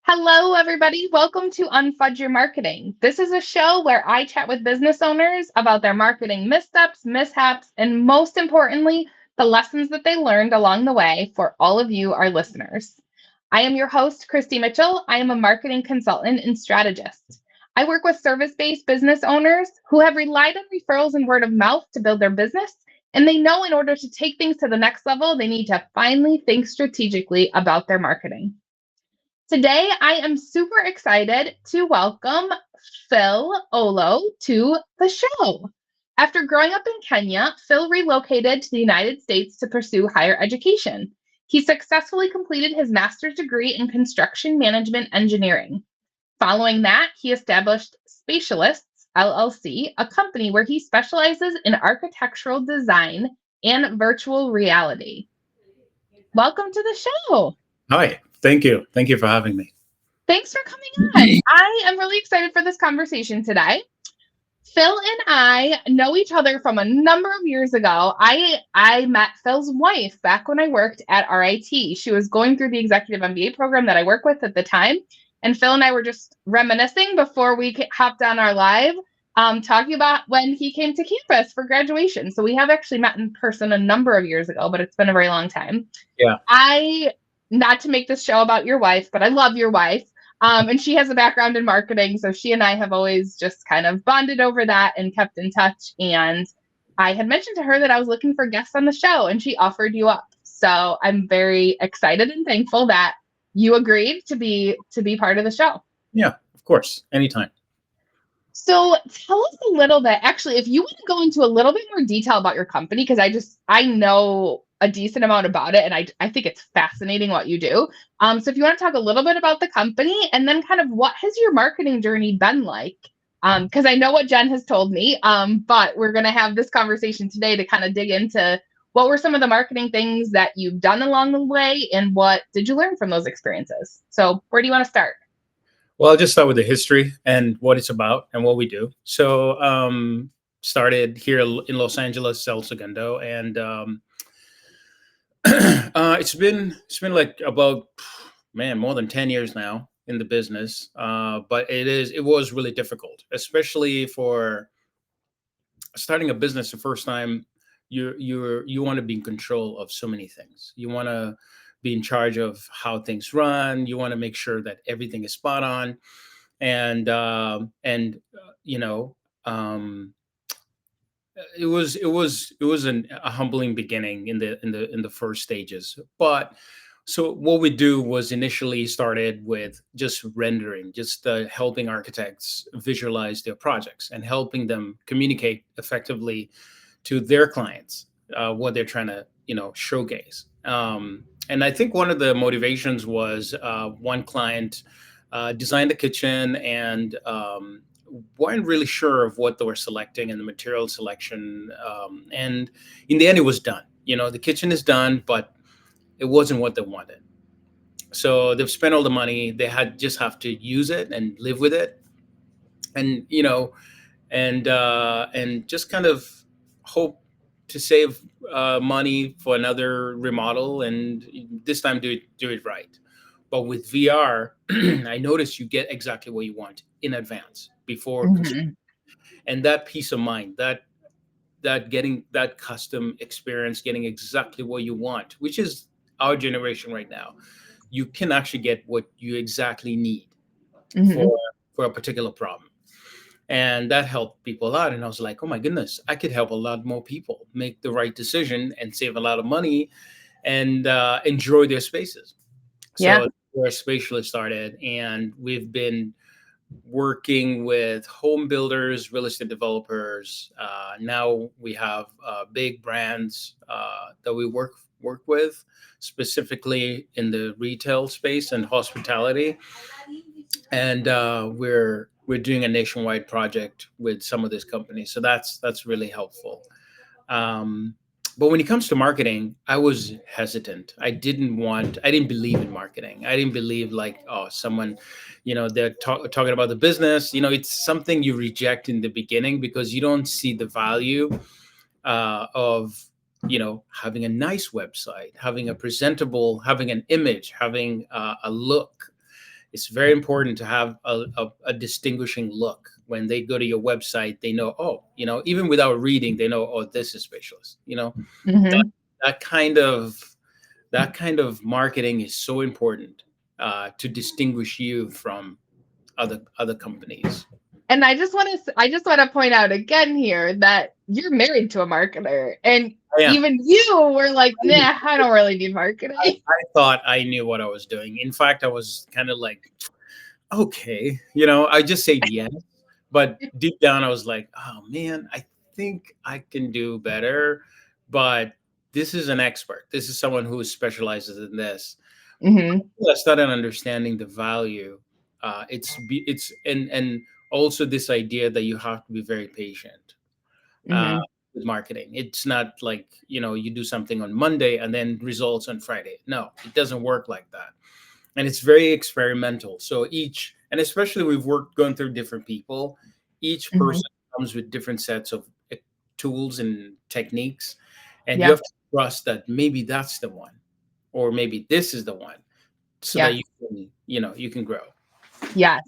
Hello, everybody. Welcome to Unfudge Your Marketing. This is a show where I chat with business owners about their marketing missteps, mishaps, and most importantly, the lessons that they learned along the way for all of you, our listeners. I am your host, Christy Mitchell. I am a marketing consultant and strategist. I work with service based business owners who have relied on referrals and word of mouth to build their business. And they know in order to take things to the next level, they need to finally think strategically about their marketing. Today, I am super excited to welcome Phil Olo to the show. After growing up in Kenya, Phil relocated to the United States to pursue higher education. He successfully completed his master's degree in construction management engineering. Following that, he established Spatialists LLC, a company where he specializes in architectural design and virtual reality. Welcome to the show. Hi, thank you. Thank you for having me. Thanks for coming on. I am really excited for this conversation today. Phil and I know each other from a number of years ago. I met Phil's wife back when I worked at RIT. She was going through the executive MBA program that I work with at the time. And Phil and I were just reminiscing before we hopped on our live, talking about when he came to campus for graduation. So we have actually met in person a number of years ago, but it's been a very long time. Yeah. Not to make this show about your wife, but I love your wife. And she has a background in marketing. So she and I have always just kind of bonded over that and kept in touch. And I had mentioned to her that I was looking for guests on the show and she offered you up. So I'm very excited and thankful that you agreed to be part of the show. Yeah, of course. Anytime. So tell us a little bit, actually, if you want to go into a little bit more detail about your company, because I know a decent amount about it and I think it's fascinating what you do. So if you want to talk a little bit about the company and then kind of what has your marketing journey been like? Because I know what Jen has told me, but we're going to have this conversation today to kind of dig into what were some of the marketing things that you've done along the way and what did you learn from those experiences? So where do you want to start? Well, I'll just start with the history and what it's about and what we do. So, started here in Los Angeles, El Segundo, and it's been like about more than 10 years now in the business. But it was really difficult, especially for starting a business the first time. You want to be in control of so many things. You want to be in charge of how things run. You want to make sure that everything is spot on, and you know um, it was a humbling beginning in the first stages. But so what we do was initially started with just rendering, just helping architects visualize their projects and helping them communicate effectively to their clients what they're trying to showcase. And I think one of the motivations was one client designed a kitchen and weren't really sure of what they were selecting and the material selection. And in the end, it was done. The kitchen is done, but it wasn't what they wanted. So they've spent all the money. They had just have to use it and live with it, and and just kind of hope to save money for another remodel, and this time do it right. But with VR, I noticed you get exactly what you want in advance before Mhm. and that peace of mind, that getting that custom experience, getting exactly what you want, which is our generation right now. You can actually get what you exactly need Mhm. for a particular problem, and that helped people out. And I was like, oh my goodness, I could help a lot more people make the right decision and save a lot of money and enjoy their spaces. Yeah. So where Spatialist started, and we've been working with home builders, real estate developers. Now we have big brands that we work with, specifically in the retail space and hospitality. And we're doing a nationwide project with some of these companies, so that's really helpful. Um, but when it comes to marketing, I was hesitant. I didn't believe in marketing. I didn't believe like, oh, someone, they're talking about the business. It's something you reject in the beginning because you don't see the value of, having a nice website, having a presentable, having an image, having a look. It's very important to have a distinguishing look. When they go to your website, they know, oh, even without reading, they know, oh, this is specialist. That Hmm. that kind of that kind of marketing is so important to distinguish you from other companies. And I just want to point out again here that you're married to a marketer, and I am. even you were like, nah, I don't really need marketing. I thought I knew what I was doing. In fact, I was kind of like, okay, I just said yes, but deep down I was like, oh man, I think I can do better. But this is an expert. This is someone who specializes in this. Hmm. I started understanding the value. It's and also this idea that you have to be very patient uh, Hmm. with marketing. It's not like you do something on Monday and then results on Friday. No, it doesn't work like that, and it's very experimental. So and especially we've worked going through different people. Each Hmm. person comes with different sets of tools and techniques, and you Yeah. have to trust that maybe that's the one, or maybe this is the one, so that Yeah. you can grow. Yes. Yeah,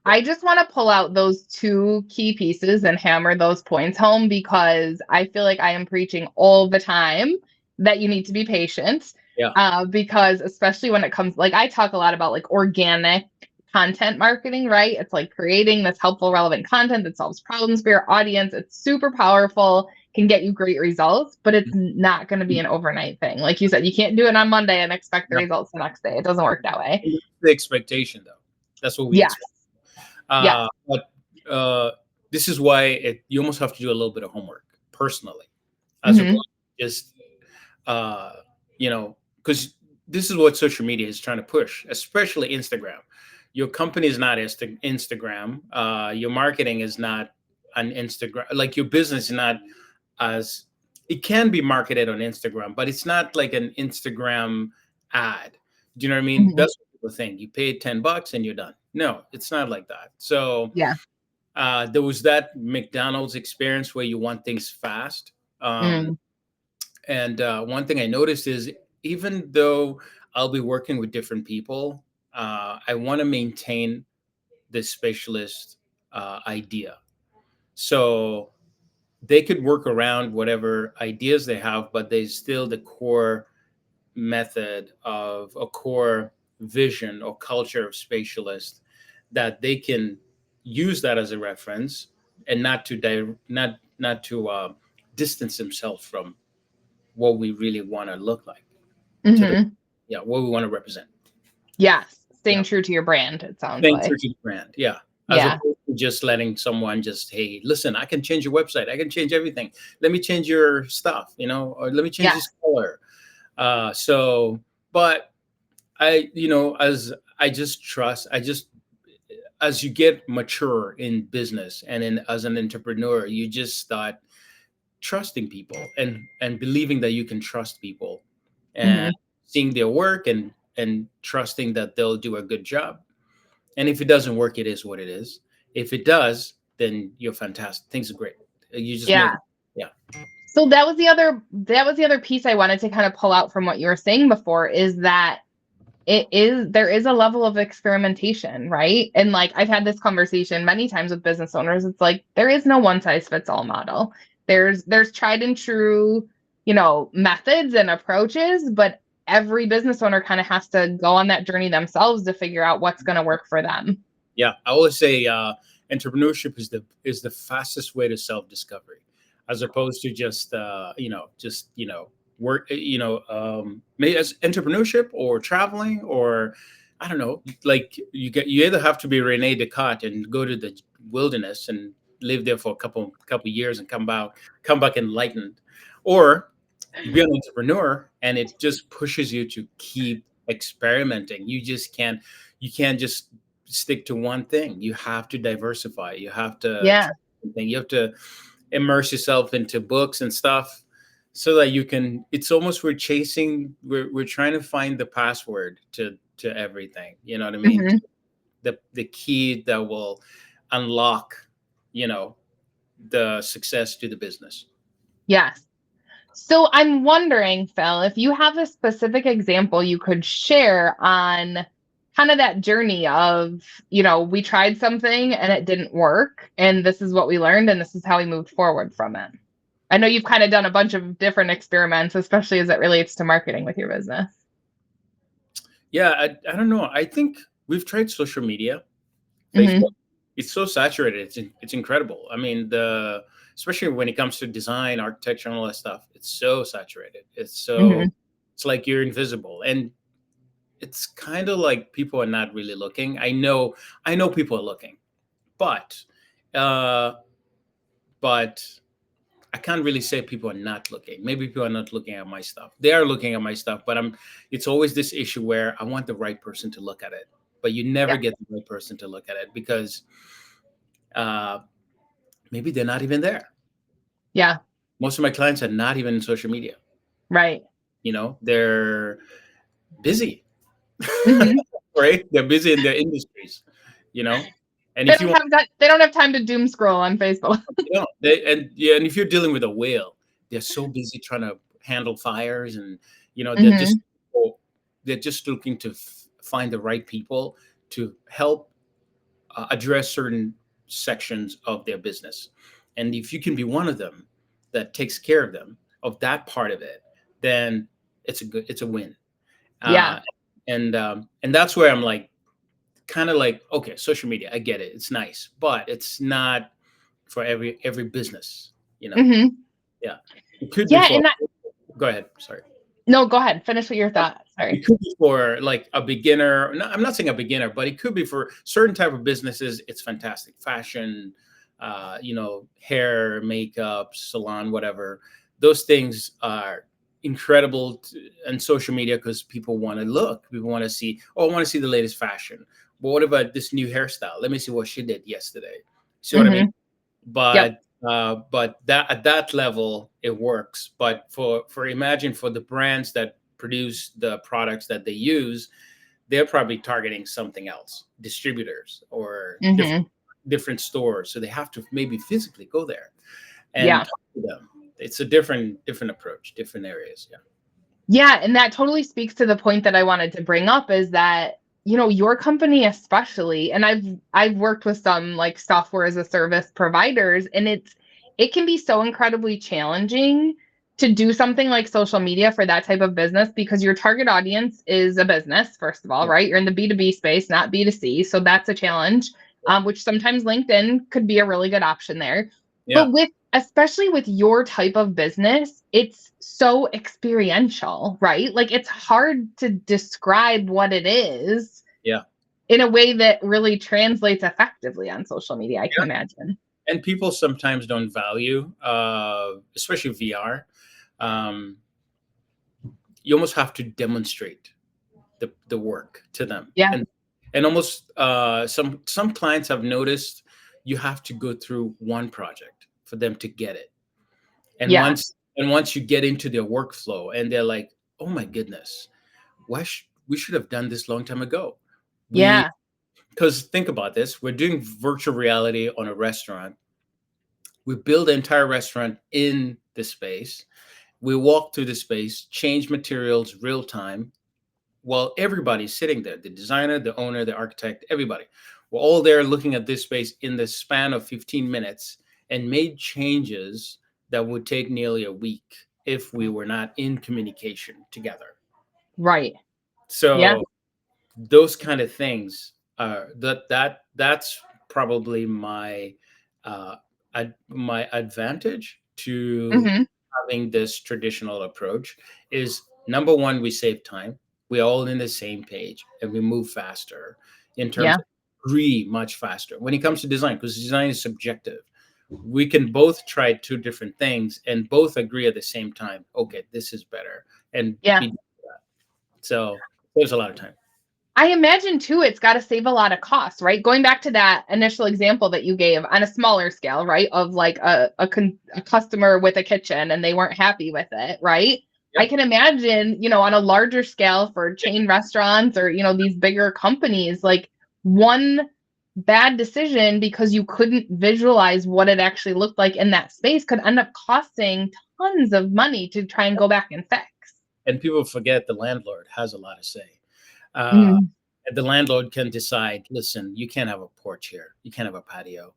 I just want to pull out those two key pieces and hammer those points home because I feel like I am preaching all the time that you need to be patient. yeah, Because especially when it comes, like, I talk a lot about like organic content marketing, right? It's like creating this helpful, relevant content that solves problems for your audience. It's super powerful, can get you great results, but it's not going to be an overnight thing. Like you said, you can't do it on Monday and expect the yeah. results the next day. It doesn't work that way. The expectation, though, that's what we Yes. expect. Yes. But this is why you almost have to do a little bit of homework personally, as opposed Hmm. to just because this is what social media is trying to push, especially Instagram. Your company is not Instagram. Your marketing is not on Instagram. Like your business is not as it can be marketed on Instagram, but it's not like an Instagram ad. Do you know what I mean? Hmm. That's what people think. You pay $10 and you're done. No, it's not like that. So Yeah. there was that McDonald's experience where you want things fast. Um, Mm. and one thing I noticed is even though I'll be working with different people, I want to maintain the specialist idea. So they could work around whatever ideas they have, but there's still the core method of a core vision or culture of spatialist that they can use that as a reference and not to distance themselves from what we really want to look like to the Hmm. yeah what we want to represent. Yes. Yeah, Staying true to your brand, it sounds staying true like. to the brand. Yeah, as Yeah. opposed to just letting someone just, hey, listen, I can change your website, I can change everything. Let me change your stuff, or let me change Yeah. this color. So, but as I just trust, as you get mature in business and as an entrepreneur, you just start trusting people and believing that you can trust people and Hmm. seeing their work and trusting that they'll do a good job. And if it doesn't work, it is what it is. If it does, then you're fantastic. Things are great. You just move. Yeah. Yeah. So that was the other piece I wanted to kind of pull out from what you were saying before is that there is a level of experimentation, right? And like I've had this conversation many times with business owners. It's like there is no one size fits all model. There's tried and true, methods and approaches, but every business owner kind of has to go on that journey themselves to figure out what's going to work for them. Yeah. I always say entrepreneurship is the fastest way to self discovery, as opposed to just work. Maybe as entrepreneurship or traveling or I don't know. Like you either have to be Rene Descartes and go to the wilderness and live there for a couple years and come back enlightened, or you be an entrepreneur and it just pushes you to keep experimenting. You can't just stick to one thing. You have to diversify. You have to try Yeah. something. You have to immerse yourself into books and stuff so that you can it's almost we're trying to find the password to everything. You know what I mean? Hmm. The key that will unlock, you know, the success to the business. Yes. So I'm wondering, Phil, if you have a specific example you could share on kind of that journey of, we tried something and it didn't work, and this is what we learned, and this is how we moved forward from it. I know you've kind of done a bunch of different experiments, especially as it relates to marketing with your business. Yeah, I don't know. I think we've tried social media, Facebook. Hmm. It's so saturated. It's incredible. I mean, the especially when it comes to design, architecture, and all that stuff. It's so saturated. Hmm. It's like you're invisible, and it's kind of like people are not really looking. I know people are looking, but uh, but I can't really say people are not looking. Maybe people are not looking at my stuff. They are looking at my stuff, but it's always this issue where I want the right person to look at it, but you never Yeah. get the right person to look at it because uh, maybe they're not even there. Yeah. Most of my clients are not even in social media. Right. They're busy, Hmm. right? They're busy in their industries, you know. And They if you don't want, have that. They don't have time to doom scroll on Facebook. and if you're dealing with a whale, they're so busy trying to handle fires, and they're just Hmm. looking to find the right people to help address certain sections of their business. And if you can be one of them that takes care of them of that part of it, then it's a win. Yeah. uh, and that's where I'm like, kind of like, okay, social media, I get it, it's nice, but it's not for every business, you know. Hmm. Yeah, it could be Yeah. for, And that. go ahead, sorry. No, go ahead. Finish with your thought. It Sorry. could be for like a beginner. No, I'm not saying a beginner, but it could be for certain type of businesses. It's fantastic. Fashion, hair, makeup, salon, whatever. Those things are incredible on social media because people want to look. People want to see. Oh, I want to see the latest fashion. But what about this new hairstyle? Let me see what she did yesterday. See what I mean? Hmm. Yep. But that at that level it works. But for imagine for the brands that produce the products that they use, they're probably targeting something else, distributors or Hmm. different stores, so they have to maybe physically go there and Yeah. talk to them. It's a different approach, different areas. Yeah. Yeah, and that totally speaks to the point that I wanted to bring up is that, your company especially, and I've worked with some like software as a service providers, and it can be so incredibly challenging to do something like social media for that type of business because your target audience is a business, first of all, Yeah. right? You're in the B2B space, not B2C, so that's a challenge, which sometimes LinkedIn could be a really good option there. Yeah. But especially with your type of business, it's so experiential, right? Like it's hard to describe what it is Yeah. in a way that really translates effectively on social media, I can Yeah. imagine. And people sometimes don't value, especially VR. Um, you almost have to demonstrate the work to them, Yeah. and almost some clients have noticed you have to go through one project for them to get it. and Yeah. once and once you get into their workflow and they're like, oh my goodness, we should have done this long time ago. We Yeah. Because think about this, we're doing virtual reality on a restaurant. We build the entire restaurant in the space. We walk through the space, change materials real time. Well, everybody's sitting there, the designer, the owner, the architect, everybody. We're all there looking at this space in the span of 15 minutes and made changes that would take nearly a week if we were not in communication together. Right. Yeah. So those kind of things are that's probably uh, my advantage to Hmm. having this traditional approach is, number one, we save time. We're all in the same page and we move faster in terms Yeah. of agree much faster when it comes to design, because design is subjective. We can both try two different things and both agree at the same time, okay, this is better, and Yeah. be so there's a lot of time. I imagine too, it's got to save a lot of costs, right? Going back to that initial example that you gave on a smaller scale, right? Of like a customer with a kitchen and they weren't happy with it, right? I Yep. can imagine, on a larger scale for chain restaurants or, these bigger companies, like one bad decision because you couldn't visualize what it actually looked like in that space could end up costing tons of money to try and go back and fix. And people forget the landlord has a lot to say. Uh, Mm. The landlord can decide, listen, you can't have a porch here, you can't have a patio,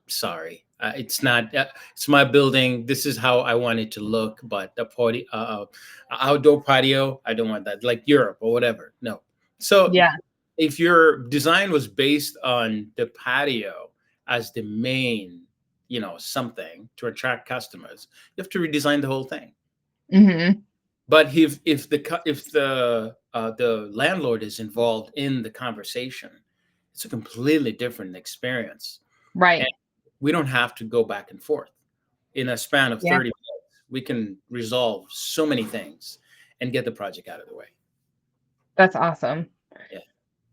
sorry, it's not, it's my building, this is how I want it to look, but the party outdoor patio, I don't want that, like Europe or whatever. No. So Yeah. if your design was based on the patio as the main, something to attract customers, you have to redesign the whole thing. Hmm. But if the landlord is involved in the conversation, it's a completely different experience, and Right. we don't have to go back and forth. In a span of Yeah. 30 minutes, we can resolve so many things and get the project out of the way. That's awesome. Yeah.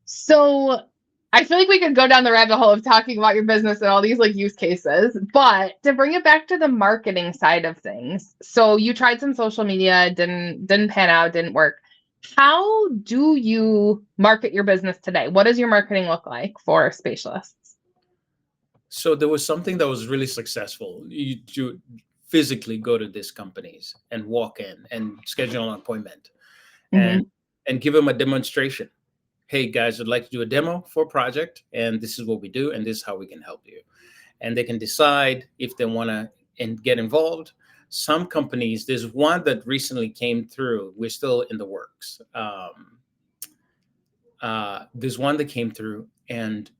So I feel like we could go down the rabbit hole of talking about your business and all these like use cases, but to bring it back to the marketing side of things. So you tried some social media, didn't pan out, didn't work. How do you market your business today? What does your marketing look like for Spatialists? So there was something that was really successful. You physically go to these companies and walk in and schedule an appointment and Hmm. and give them a demonstration. Hey guys, I'd like to do a demo for a project, and this is what we do, and this is how we can help you. And they can decide if they want to and get involved. Some companies, there's one that recently came through. We're still in the works. There's one that came through, and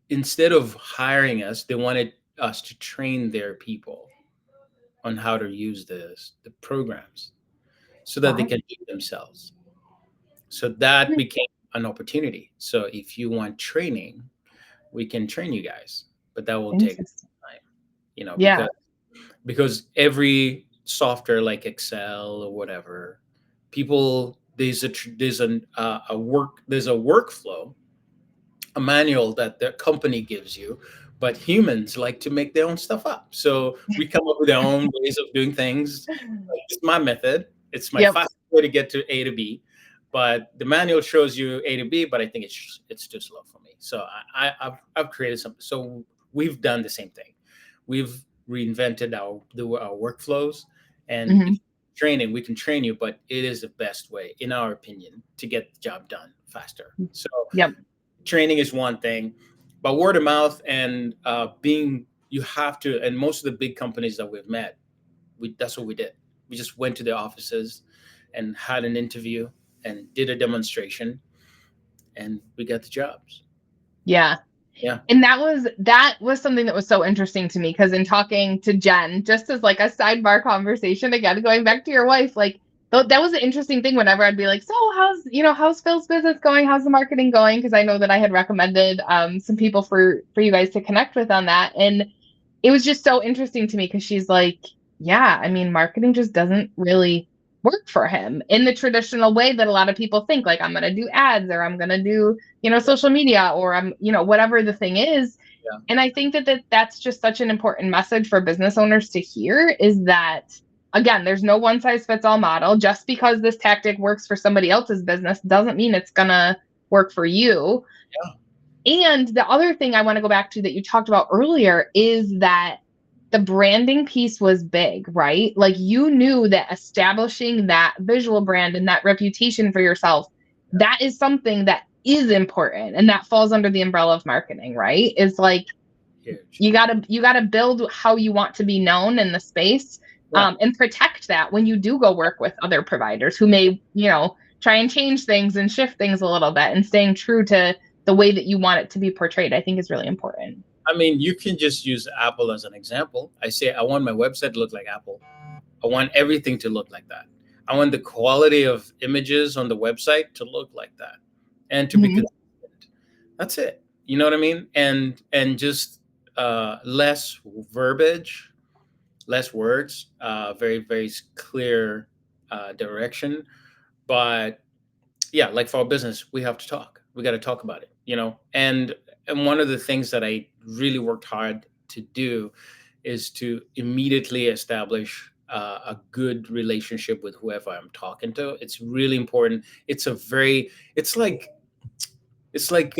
instead of hiring us, they wanted us to train their people on how to use the programs so that they Wow. can do it themselves. So that became an opportunity. So if you want training, we can train you guys, but that will take Interesting. time, Yeah. because every software like Excel or whatever, people there's a workflow, a manual that the company gives you, but humans like to make their own stuff up. So we come up with our own ways of doing things. It's my method. It's my Yep. fastest way to get to A to B. But the manual shows you A to B, but I think it's too slow for me. So I've created something. So we've done the same thing. We've reinvented our workflows, and if Hmm. training, we can train you, but it is the best way, in our opinion, to get the job done faster. So Yep. training is one thing, but word of mouth and being you have to. And most of the big companies that we've met, that's what we did. We just went to their offices and had an interview and did a demonstration, and we got the jobs. Yeah. Yeah. And that was something that was so interesting to me because in talking to Jen, just as like a sidebar conversation, again, going back to your wife, like that was an interesting thing whenever I'd be like, so how's Phil's business going? How's the marketing going? Because I know that I had recommended some people for you guys to connect with on that. And it was just so interesting to me because she's like, yeah, I mean, marketing just doesn't really work for him in the traditional way that a lot of people think, like, I'm going to do ads or I'm going to do, Yeah. social media or I'm, whatever the thing is. Yeah. And I think that's just such an important message for business owners to hear is that, again, there's no one size fits all model. Just because this tactic works for somebody else's business doesn't mean it's going to work for you. Yeah. And the other thing I want to go back to that you talked about earlier is that the branding piece was big, right? Like you knew that establishing that visual brand and that reputation for yourself, that is something that is important and that falls under the umbrella of marketing, right? It's like Huge. you gotta build how you want to be known in the space, Yeah. and protect that when you do go work with other providers who may, try and change things and shift things a little bit and staying true to the way that you want it to be portrayed, I think is really important. I mean, you can just use Apple as an example. I say I want my website to look like Apple. I want everything to look like that. I want the quality of images on the website to look like that and to be Mhm. consistent. That's it. You know what I mean? And just less verbiage, less words, very, very clear direction. But yeah, like for our business, we have to talk. We got to talk about it, and one of the things that I really worked hard to do is to immediately establish a good relationship with whoever I'm talking to. It's really important. It's like, it's like,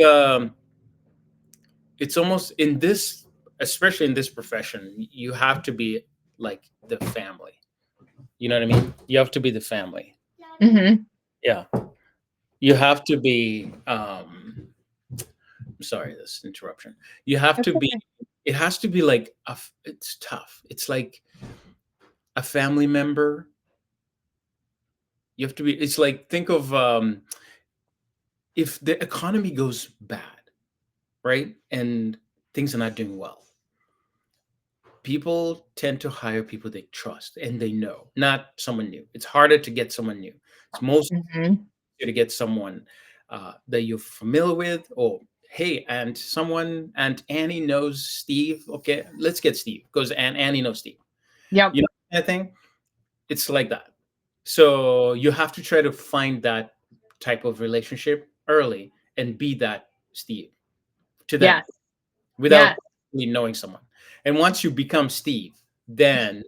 it's almost in this, especially in this profession, you have to be like the family. You know what I mean? You have to be the family. Mhm. Yeah. you have to be sorry, this interruption. You have That's to be, okay. it has to be like it's tough. It's like a family member. You have to be, it's like, think of if the economy goes bad, right? And things are not doing well, people tend to hire people they trust and they know, not someone new. It's harder to get someone new. It's most Hmm. easier to get someone that you're familiar with. Or, hey, and someone, and Annie knows Steve. Okay, let's get Steve because Annie knows Steve. Yep. You know, I think it's like that. So you have to try to find that type of relationship early and be that Steve to them Yes. without Yes. really knowing someone. And once you become Steve, then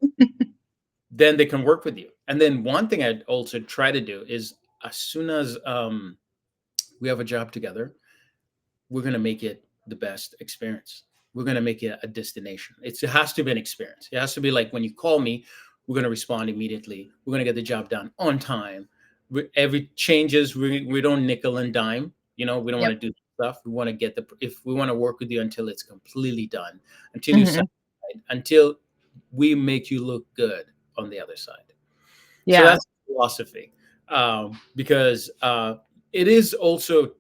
they can work with you. And then one thing I'd also try to do is, as soon as we have a job together, we're going to make it the best experience. We're going to make it a destination. It has to be an experience. It has to be like, when you call me, we're going to respond immediately. We're going to get the job done on time. Every changes, we don't nickel and dime. We don't want Yep. to do stuff. We want to get if we want to work with you until it's completely done, until you Hmm. satisfied, until we make you look good on the other side. So Yeah. that's philosophy, because it is also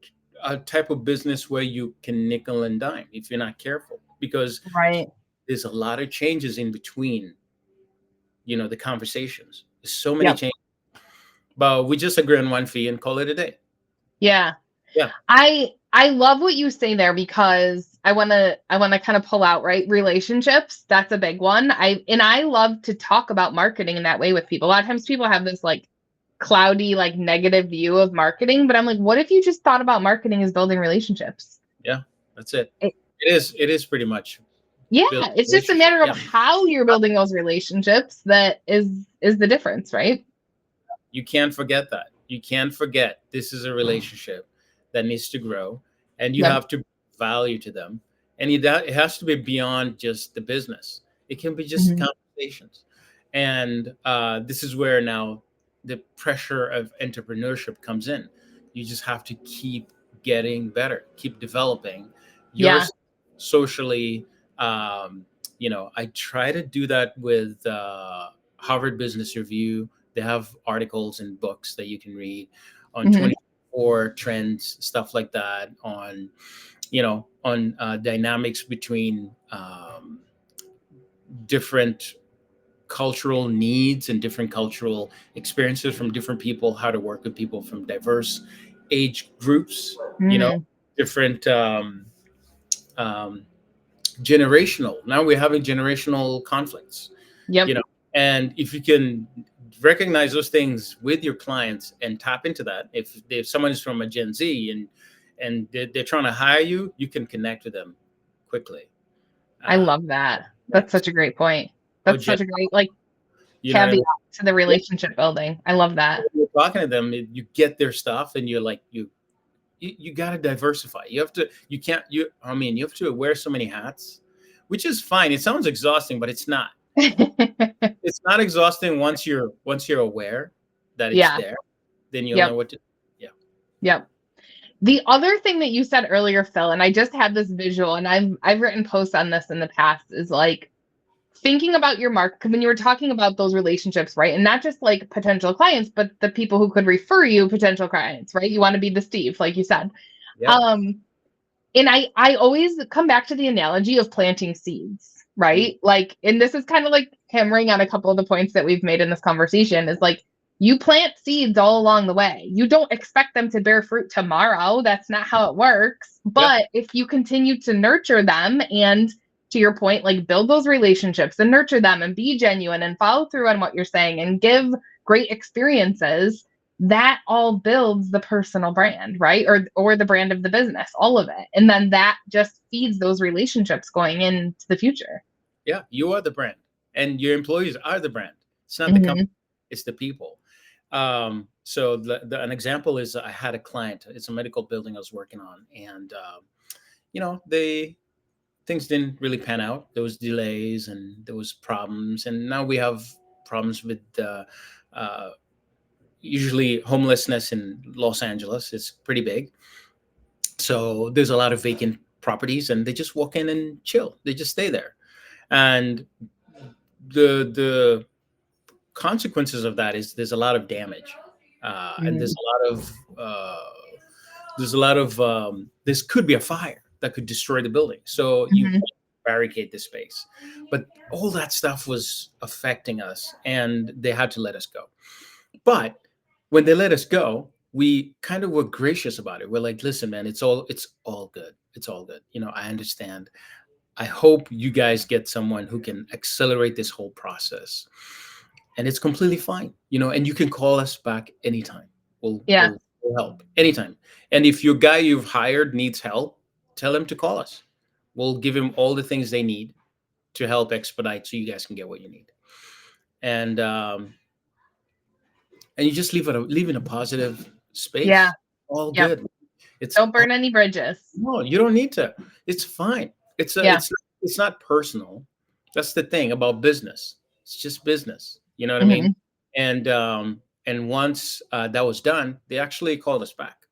a type of business where you can nickel and dime if you're not careful, because Right. there's a lot of changes in between. The conversations. There's so many Yep. changes, but we just agree on one fee and call it a day. Yeah. Yeah, I love what you say there because I want to kind of pull out, right? Relationships, that's a big one. I love to talk about marketing in that way with people. A lot of times people have this like cloudy, like negative view of marketing, but I'm like, what if you just thought about marketing as building relationships? yeah, that's it. It, It is pretty much yeah, build it's just a relationship. matter of Yeah. how you're building those relationships that is the difference, right? You can't forget that. You can't forget this is a relationship that needs to grow, and you Yep. have to bring value to them. And it has to be beyond just the business. It can be just Hmm. conversations. And this is where now the pressure of entrepreneurship comes in. You just have to keep getting better, keep developing Yeah. yours socially. I try to do that with Harvard Business Review. They have articles and books that you can read on Hmm. 24 trends, stuff like that, on dynamics between different cultural needs and different cultural experiences from different people, how to work with people from diverse age groups, you know, Hmm. different um, generational. Now we're having generational conflicts, you Yep. know, and if you can recognize those things with your clients and tap into that, if someone is from a Gen Z and they're trying to hire you, you can connect with them quickly. I uh, love that. yeah. That's such a great point. Oh, That's such a great like you know what I caveat mean? to the Yeah, relationship building. I love that. when you're talking to them, you get their stuff, and you're like, you got to diversify. You have to. You can't. You have to wear so many hats, which is fine. It sounds exhausting, but it's not. It's not exhausting once you're aware that it's Yeah. there. Then you'll know Yep. what to. Yeah. Yep. The other thing that you said earlier, Phil, and I just had this visual, and I've written posts on this in the past, is like thinking about your mark. Because when you were talking about those relationships, right, and not just like potential clients, but the people who could refer you potential clients, right? You want to be the Steve, like you said. Yep. Um, and I always come back to the analogy of planting seeds, Mm. right? Like, and this is kind of like hammering on a couple of the points that we've made in this conversation is like you plant seeds all along the way. You don't expect them to bear fruit tomorrow. That's not how it works. Yep. But if you continue to nurture them and to your point, like build those relationships and nurture them and be genuine and follow through on what you're saying and give great experiences, that all builds the personal brand, right? Or the brand of the business, all of it. And then that just feeds those relationships going into the future. Yeah. You are the brand, and your employees are the brand. It's not the company. Hmm. It's the people. So an example is, I had a client. It's a medical building I was working on, and they things didn't really pan out. There was delays and there was problems, and now we have problems with uh, usually homelessness in Los Angeles is pretty big. So there's a lot of vacant properties, and they just walk in and chill. They just stay there, and the consequences of that is there's a lot of damage, and Mm. there's a lot of this could be a fire that could destroy the building. So you Mhm. barricade the space, but all that stuff was affecting us, and they had to let us go. But when they let us go, we kind of were gracious about it. We're like, listen, man, it's all good. It's all good. I understand. I hope you guys get someone who can accelerate this whole process. And it's completely fine. And you can call us back anytime. We'll Yeah. we'll, we'll help anytime. And if your guy you've hired needs help, tell him to call us. We'll give him all the things they need to help expedite so you guys can get what you need. And and you just leave in a positive Yeah. space. All Yep. good. It's Don't burn any bridges. No, you don't need to. It's fine. Yeah. It's not personal. That's the thing about business. It's just business. You know what I mean? Mhm. And once that was done, they actually called us back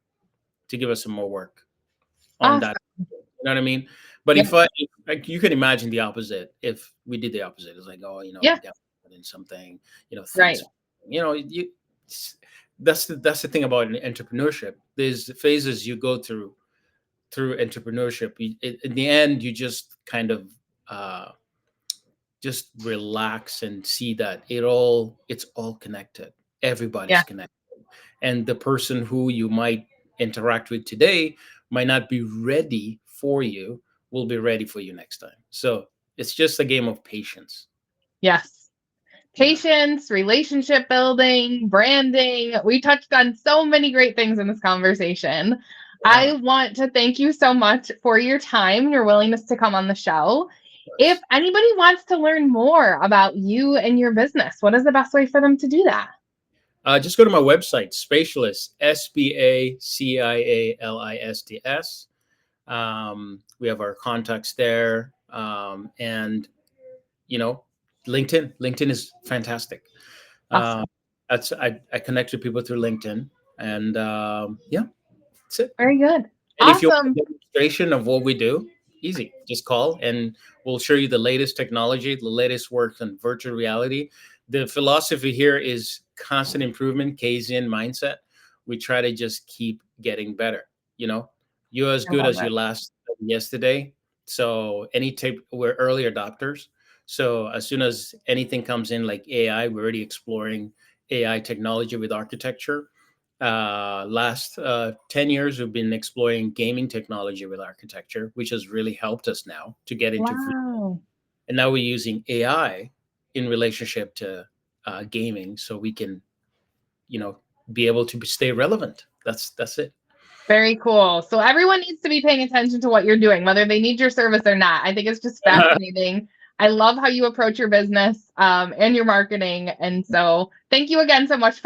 to give us some more work on Awesome. that. You know what I mean? But Yep. like, you can imagine the opposite if we did the opposite. It's like, oh, Yeah. we got in something, Right. things, you. That's the thing about an entrepreneurship. There's phases you go through entrepreneurship. In the end, you just kind of uh, just relax and see that it's all connected. Yeah. Everybody's connected, and the person who you might interact with today might not be ready for you. Will be ready for you next time. So it's just a game of patience. Yes. Yeah. Patience, relationship building, branding. We touched on so many great things in this conversation. Yeah. I want to thank you so much for your time, your willingness to come on the show. Of If course. anybody wants to learn more about you and your business, what is the best way for them to do that? Just go to my website, Spatialist, SPACIALISTS. We have our contacts there, and you know, LinkedIn. LinkedIn is fantastic. Uh, Awesome. I connect with people through LinkedIn, and yeah, that's it. Very good. And if you Awesome. want a demonstration of what we do, easy. Just call and we'll show you the latest technology, the latest work on virtual reality. The philosophy here is constant improvement, Kaizen mindset. We try to just keep getting better. You know, you're as I good love as it. your last yesterday. So any tip, we're early adopters. So as soon as anything comes in like AI, we're already exploring AI technology with architecture. Last 10 years, we've been exploring gaming technology with architecture, which has really helped us now to get into. Wow. And now we're using AI in relationship to gaming, so we can, you know, be able to stay relevant. That's it. Very cool. So everyone needs to be paying attention to what you're doing, whether they need your service or not. I think it's just fascinating. I love how you approach your business and your marketing. And so thank you again so much for